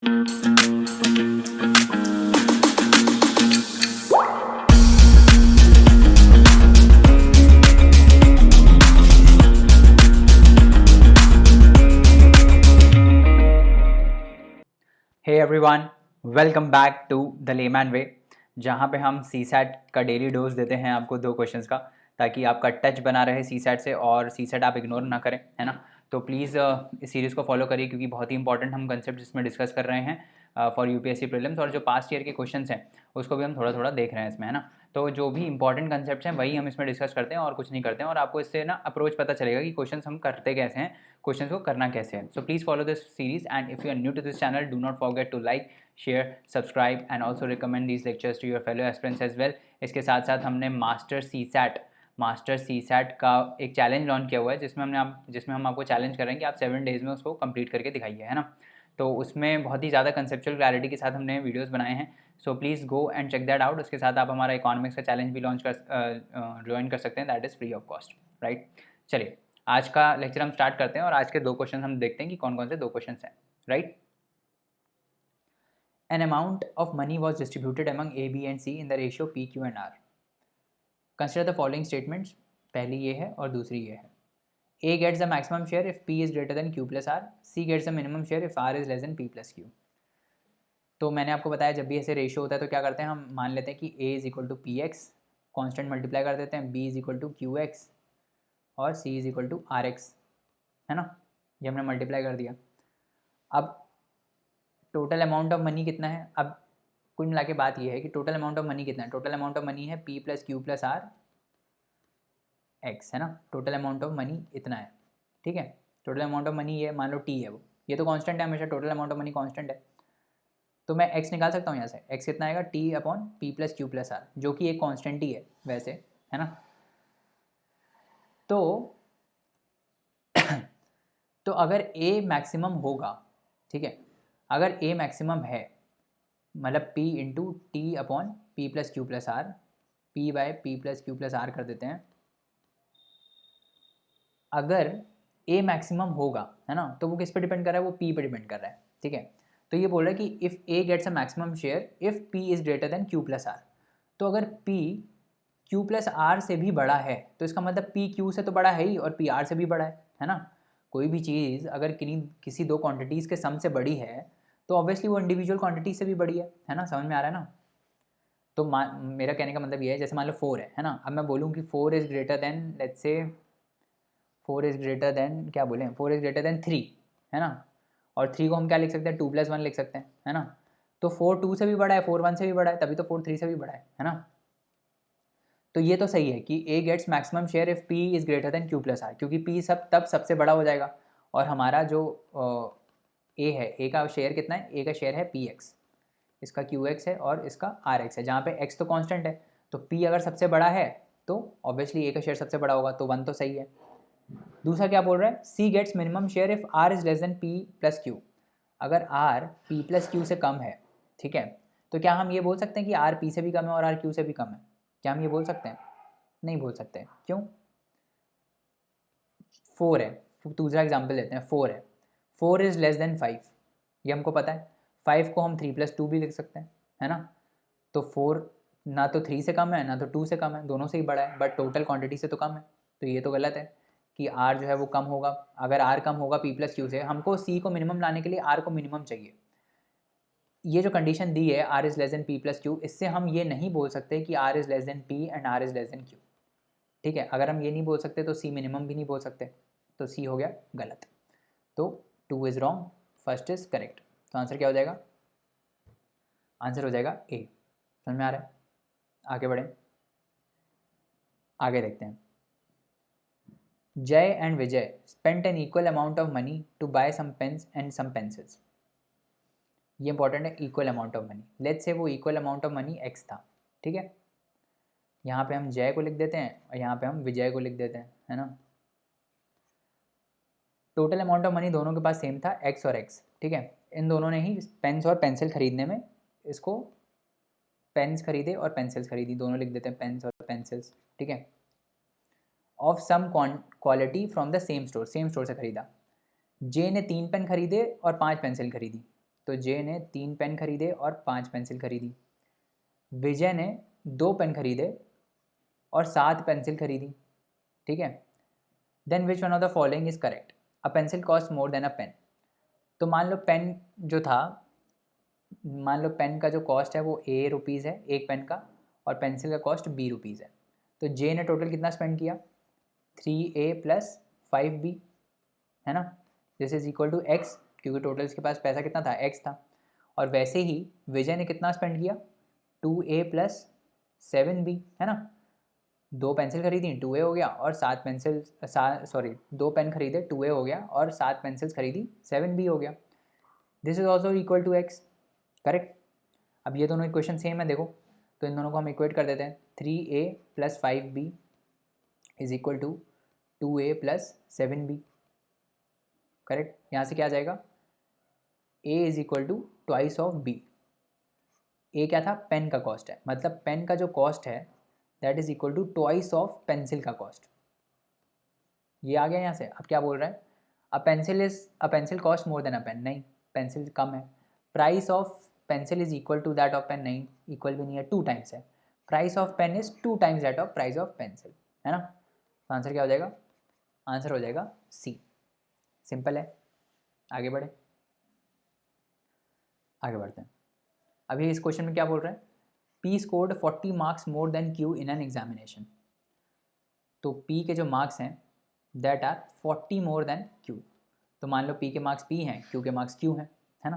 Hey everyone, welcome back to the layman way, जहाँ पे हम सीसैट का डेली डोज देते हैं आपको 2 क्वेश्चंस का, ताकि आपका टच बना रहे सीसैट से और सीसैट आप इग्नोर ना करें, है ना। तो प्लीज़ इस सीरीज़ को फॉलो करिए, क्योंकि बहुत ही इंपॉर्टेंट हम कंसेप्ट इसमें डिस्कस कर रहे हैं फॉर यूपीएससी प्रीलिम्स, और जो पास्ट ईयर के क्वेश्चंस हैं उसको भी हम थोड़ा थोड़ा देख रहे हैं इसमें, है ना। तो जो भी इंपॉर्टेंट कंसेप्ट हैं वही हम इसमें डिस्कस करते हैं और कुछ नहीं करते हैं, और आपको इससे ना अप्रोच पता चलेगा कि क्वेश्चंस हम करते कैसे हैं, क्वेश्चंस को करना कैसे है। So please follow this series, and if you are new to this channel, do not forget to like, share, subscribe and also recommend these lectures to your fellow aspirants as well. इसके साथ साथ हमने master CSAT का एक challenge launch किया हुआ है, जिसमें हम आपको चैलेंज करेंगे कि आप 7 डेज़ में उसको कंप्लीट करके दिखाइए, है ना। तो उसमें बहुत ही ज़्यादा कंसेप्चुअल क्लैरिटी के साथ हमने वीडियोस बनाए हैं। So please go and check that out. उसके साथ आप हमारा इकोनॉमिक्स का चैलेंज भी ज्वाइन कर सकते हैं, that is free of cost, right. चलिए, आज का लेक्चर हम स्टार्ट करते हैं और आज के 2 क्वेश्चन हम देखते हैं कि कौन कौन से 2 क्वेश्चन हैं, right. An amount of money was distributed among A, B and C in the ratio P, Q and R. Consider the following statements. पहली ये है और दूसरी ये है. A gets the maximum share if P is greater than Q plus R. C gets the minimum share if R is less than P plus Q. तो मैंने आपको बताया जब भी ऐसे रेशियो होता है तो क्या करते हैं, हम मान लेते हैं कि A is equal to P x, constant multiply कर देते हैं, B is equal to Q x और C is equal to R x, है ना। ये हमने मल्टीप्लाई कर दिया। अब टोटल अमाउंट ऑफ मनी कितना है, अब कुल मिला के बात ये है कि टोटल अमाउंट ऑफ मनी कितना है। टोटल अमाउंट ऑफ मनी है P plus Q plus R x, है ना। टोटल अमाउंट ऑफ मनी इतना है, ठीक है। टोटल अमाउंट ऑफ मनी ये मान लो T है, वो ये तो कांस्टेंट है हमेशा, total amount of money constant है। तो मैं x निकाल सकता हूँ यहाँ से, x कितना आएगा T upon P plus Q plus R, जो कि एक कांस्टेंट ही है वैसे, है ना। तो तो अगर A मैक्सिमम होगा, ठीक है, अगर A मैक्सिमम है, मतलब P into T upon P plus Q plus R, P by P plus Q plus R कर देते हैं। अगर A मैक्सिमम होगा, है ना, तो वो किस पे डिपेंड कर रहा है, वो P पे डिपेंड कर रहा है, ठीक है। तो ये बोल रहा है कि if A gets a maximum share if P is greater than Q plus R. तो अगर P Q प्लस आर से भी बड़ा है तो इसका मतलब P Q से तो बड़ा है ही और P R से भी बड़ा है ना। कोई भी चीज़ अगर किसी 2 क्वांटिटीज़ के सम से बड़ी है तो ऑब्वियसली वो इंडिविजुअल क्वांटिटी से भी बड़ी है ना। समझ में आ रहा है ना। तो मेरा कहने का मतलब ये है, जैसे मान लो 4 है ना। अब मैं बोलूँ कि 4 is greater then, let's say 4 is greater then, क्या बोलें, 4 इज़ ग्रेटर देन 3, है ना। और 3 को हम क्या लिख सकते हैं, 2 प्लस 1 लिख सकते हैं, है ना। तो 4 2 से भी बड़ा है, 4 1 से भी बड़ा है, तभी तो 4 3 से भी बड़ा है ना। तो ये तो सही है कि A gets maximum share if P is greater than Q plus R, क्योंकि P तब सबसे बड़ा हो जाएगा। और हमारा जो A है, A का शेयर कितना है, A का शेयर है PX, इसका QX है और इसका RX है, जहाँ पे X तो कांस्टेंट है। तो P अगर सबसे बड़ा है तो ऑब्वियसली A का शेयर सबसे बड़ा होगा, तो 1 तो सही है। दूसरा क्या बोल रहा है, C gets minimum share if R is less than P plus Q। अगर R P प्लस Q से कम है, ठीक है, तो क्या हम ये बोल सकते हैं कि R P से भी कम है और R Q से भी कम है? क्या हम ये बोल सकते हैं? नहीं बोल सकते। क्यों? 4 है, दूसरा एग्जाम्पल लेते हैं, 4 है, 4 इज़ लेस देन 5, ये हमको पता है। 5 को हम 3 प्लस 2 भी लिख सकते हैं, है ना। तो 4 ना तो 3 से कम है ना तो 2 से कम है, दोनों से ही बड़ा है, बट टोटल क्वांटिटी से तो कम है। तो ये तो गलत है कि आर जो है वो कम होगा। अगर आर कम होगा पी प्लस क्यू से, हमको सी को मिनिमम लाने के लिए आर को मिनिमम चाहिए। ये जो कंडीशन दी है R is less than P plus Q, इससे हम ये नहीं बोल सकते कि R is less than P and R is less than Q, ठीक है। अगर हम ये नहीं बोल सकते तो सी मिनिमम भी नहीं बोल सकते, तो सी हो गया गलत। तो 2 is wrong, first is correct. तो आंसर क्या हो जाएगा, आंसर हो जाएगा ए। समझ में आ रहा है। आगे बढ़ें, आगे देखते हैं। Jay and Vijay spent an equal amount of money to buy some pens and some pencils. ये इंपॉर्टेंट है, equal amount of money. Let's say वो equal amount of money x था, ठीक है। यहाँ पे हम जय को लिख देते हैं और यहाँ पे हम विजय को लिख देते हैं, है ना। टोटल अमाउंट ऑफ मनी दोनों के पास सेम था, एक्स और एक्स, ठीक है। इन दोनों ने ही पेन्स और पेंसिल खरीदने में, इसको पेन्स खरीदे और पेंसिल्स खरीदी, दोनों लिख देते हैं पेन्स और पेंसिल्स, ठीक है। Of some quality from the same store, same store से खरीदा। जे ने 3 पेन खरीदे और 5 पेंसिल खरीदी। तो जे ने 3 पेन खरीदे और 5 पेंसिल खरीदी। विजय ने 2 पेन खरीदे और 7 पेंसिल खरीदी, ठीक है। Then which one of the following is correct? A pencil cost more than a pen. तो मान लो पेन जो था, मान लो पेन का जो कॉस्ट है वो ए रुपीज़ है एक पेन का, और पेंसिल का कॉस्ट बी रुपीज़ है। तो जे ने टोटल कितना स्पेंड किया? 3A + 5B, है ना। This is equal to x, क्योंकि टोटल इसके पास पैसा कितना था? एक्स था। और वैसे ही विजय ने कितना स्पेंड किया? 2A + 7B, है ना। 2 पेंसिल खरीदी 2A हो गया, और 7 पेंसिल 2 पेन खरीदे 2A हो गया, और 7 पेंसिल्स खरीदी 7B हो गया। This is also equal to x, correct. अब ये दोनों इक्वेशन सेम है, देखो, तो इन दोनों को हम इक्वेट कर देते हैं। 3A + 5B is equal to 2A + 7B, correct. यहाँ से क्या आ जाएगा? A is equal to twice of B। A क्या था? पेन का कॉस्ट है, मतलब पेन का जो कॉस्ट है that is equal to twice of pencil का कॉस्ट। ये आ गया यहाँ से। अब क्या बोल रहा है? A pencil cost more than a pen, नहीं, पेंसिल कम है। Price of pencil is equal to that of pen, नहीं, इक्वल भी नहीं है, 2 टाइम्स है। Price of pen is 2 times that of price of pencil, है ना। तो आंसर क्या हो जाएगा? आंसर हो जाएगा सी। सिंपल है। आगे बढ़े, आगे बढ़ते हैं। अभी इस क्वेश्चन में क्या बोल रहा है? P scored 40 marks more than Q in an examination. तो P के जो मार्क्स हैं that are 40 more than Q। तो मान लो P के मार्क्स P हैं, Q के मार्क्स Q हैं, है ना।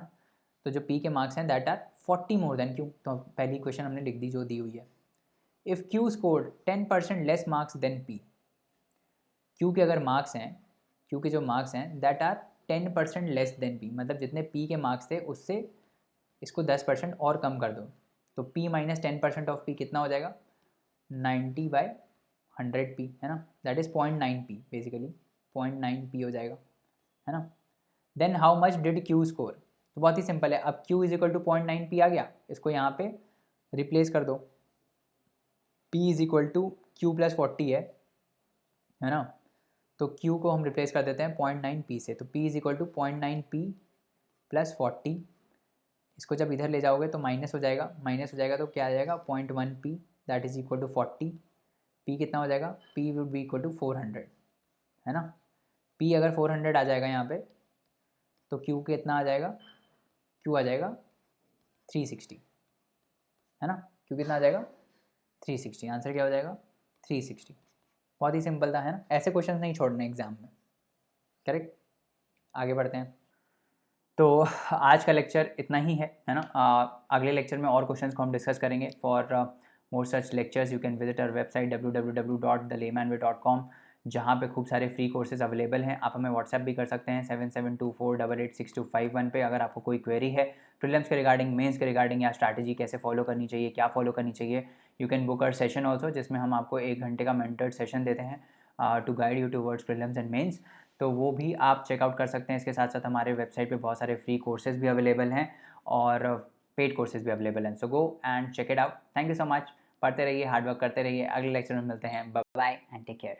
तो जो P के मार्क्स हैं that are 40 more than Q। तो पहली क्वेश्चन हमने लिख दी जो दी हुई है। If Q scored 10% less marks than P, Q के अगर मार्क्स हैं, Q के जो मार्क्स हैं that are 10% less than P, मतलब जितने P के मार्क्स थे उससे इसको 10% और कम कर दो, तो P - 10% ऑफ P कितना हो जाएगा? 90/100P, है ना। That is 0.9P, basically 0.9P हो जाएगा, है ना। Then how much did Q score? तो बहुत ही सिंपल है। अब Q is equal to 0.9P आ गया, इसको यहाँ पे रिप्लेस कर दो। P is equal to Q + 40 है ना। तो Q को हम रिप्लेस कर देते हैं 0.9P से, तो P is equal to 0.9P + 40। इसको जब इधर ले जाओगे तो माइनस हो जाएगा, तो क्या आ जाएगा? 0.1P that is equal to 40। P कितना हो जाएगा? P would be equal to 400, है ना। P अगर 400 आ जाएगा यहाँ पे, तो Q कितना आ जाएगा? Q आ जाएगा 360, है ना। Q कितना आ जाएगा? 360। आंसर क्या हो जाएगा? 360। बहुत ही सिंपल था, है ना। ऐसे क्वेश्चन नहीं छोड़ने एग्जाम में, करेक्ट। आगे बढ़ते हैं। तो आज का लेक्चर इतना ही है ना। अगले लेक्चर में और क्वेश्चंस को हम डिस्कस करेंगे। For more such lectures you can visit our website www.thelaymanway.com, जहाँ पे खूब सारे फ्री कोर्सेज अवेलेबल हैं। आप हमें व्हाट्सएप भी कर सकते हैं 7724886251 पे, अगर आपको कोई क्वेरी है प्रीलिम्स के रिगार्डिंग, मेंस के रिगार्डिंग, या स्ट्रैटेजी कैसे फॉलो करनी चाहिए, क्या फॉलो करनी चाहिए। You can book our session also, जिसमें हम आपको 1 घंटे का मेंटर्ड सेशन देते हैं to guide you towards prelims and mains. तो वो भी आप चेकआउट कर सकते हैं। इसके साथ साथ हमारे वेबसाइट पे बहुत सारे फ्री कोर्सेज भी अवेलेबल हैं और पेड कोर्सेज भी अवेलेबल हैं। So go and check it out. Thank you so much. पढ़ते रहिए, हार्डवर्क करते रहिए। अगले लेक्चर में मिलते हैं। Bye bye and take care.